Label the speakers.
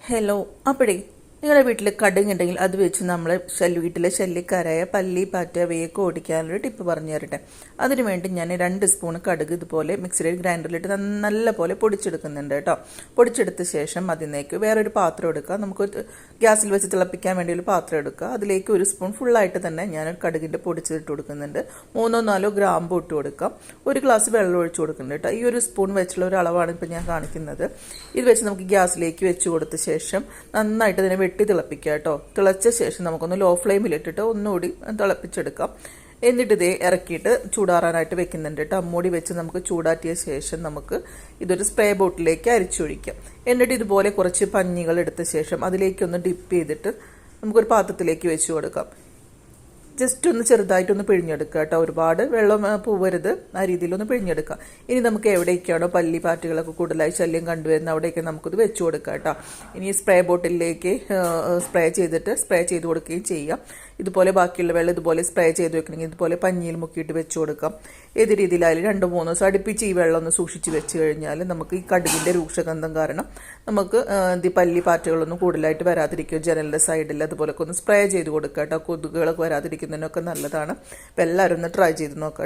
Speaker 1: Hello. അപ്പോഴേ നിങ്ങളുടെ വീട്ടിൽ കടുകുണ്ടെങ്കിൽ അത് വെച്ച് നമ്മൾ വീട്ടിലെ ശല്യക്കാരായ പല്ലി പാറ്റ അവയൊക്കെ ഓടിക്കാനൊരു ടിപ്പ് പറഞ്ഞു തരട്ടെ. അതിനുവേണ്ടി ഞാൻ 2 സ്പൂൺ കടുക് ഇതുപോലെ മിക്സിയുടെ ഗ്രൈൻഡറിലിട്ട് നല്ല പോലെ പൊടിച്ചെടുക്കുന്നുണ്ട് കേട്ടോ. പൊടിച്ചെടുത്ത ശേഷം അതിലേക്ക് വേറൊരു പാത്രം എടുക്കുക. നമുക്ക് ഗ്യാസിൽ വെച്ച് തിളപ്പിക്കാൻ വേണ്ടി ഒരു പാത്രം എടുക്കുക. അതിലേക്ക് 1 സ്പൂൺ ഫുള്ളായിട്ട് തന്നെ ഞാൻ കടുകിൻ്റെ പൊടിച്ചിട്ട് കൊടുക്കുന്നുണ്ട്. 3-4 ഗ്രാമ്പ് ഇട്ട് കൊടുക്കാം. 1 ഗ്ലാസ് വെള്ളം ഒഴിച്ചു കൊടുക്കുന്നുണ്ട് കേട്ടോ. ഈ 1 സ്പൂൺ വെച്ചുള്ള ഒരു അളവാണ് ഇപ്പോൾ ഞാൻ കാണിക്കുന്നത്. ഇത് വെച്ച് നമുക്ക് ഗ്യാസിലേക്ക് വെച്ച് കൊടുത്ത ശേഷം നന്നായിട്ട് ഇതിനെ വെട്ടി തിളപ്പിക്കുക കേട്ടോ. തിളച്ച ശേഷം നമുക്കൊന്ന് ലോ ഫ്ലെയിമിലിട്ടിട്ട് ഒന്നുകൂടി തിളപ്പിച്ചെടുക്കാം. എന്നിട്ട് ഇതേ ഇറക്കിയിട്ട് ചൂടാറാനായിട്ട് വെക്കുന്നുണ്ട് കേട്ടോ. മൂടി വെച്ച് നമുക്ക് ചൂടാറ്റിയ ശേഷം നമുക്ക് ഇതൊരു സ്പ്രേ ബോട്ടിലേക്ക് അരിച്ചൊഴിക്കാം. എന്നിട്ട് ഇതുപോലെ കുറച്ച് പഞ്ഞികൾ എടുത്ത ശേഷം അതിലേക്കൊന്ന് ഡിപ്പ് ചെയ്തിട്ട് നമുക്കൊരു പാത്രത്തിലേക്ക് വെച്ച് കൊടുക്കാം. ജസ്റ്റ് ഒന്ന് ചെറുതായിട്ടൊന്ന് പിഴിഞ്ഞെടുക്കുക കേട്ടോ. ഒരുപാട് വെള്ളം പോവരുത്, ആ രീതിയിലൊന്ന് പിഴിഞ്ഞെടുക്കുക. ഇനി നമുക്ക് എവിടേക്കാണോ പല്ലി പാറ്റുകളൊക്കെ കൂടുതലായി ശല്യം കണ്ടുവരുന്നത് അവിടേക്ക് നമുക്കിത് വെച്ച് കൊടുക്കാം കേട്ടോ. ഇനി സ്പ്രേ ബോട്ടിലേക്ക് സ്പ്രേ ചെയ്ത് കൊടുക്കുകയും ചെയ്യാം. ഇതുപോലെ ബാക്കിയുള്ള വെള്ളം ഇതുപോലെ സ്പ്രേ ചെയ്ത് വെക്കണമെങ്കിൽ ഇതുപോലെ പഞ്ഞിയിൽ മുക്കിയിട്ട് വെച്ച് കൊടുക്കാം. ഏത് രീതിയിലായാലും 2-3 ദിവസം അടുപ്പിച്ച് ഈ വെള്ളം ഒന്ന് സൂക്ഷിച്ച് വെച്ച് കഴിഞ്ഞാൽ നമുക്ക് ഈ കടുകിൻ്റെ രൂക്ഷഗന്ധം കാരണം നമുക്ക് പല്ലി പാറ്റുകളൊന്നും കൂടുതലായിട്ട് വരാതിരിക്കും. ജനലിൻ്റെ സൈഡിൽ അതുപോലൊക്കെ ഒന്ന് സ്പ്രേ ചെയ്ത് കൊടുക്കുക കേട്ടോ. കൊതുകുകളൊക്കെ വരാതിരിക്കുന്നതിനൊക്കെ നല്ലതാണ്. അപ്പോൾ എല്ലാവരും ഒന്ന് ട്രൈ ചെയ്ത് നോക്കാം.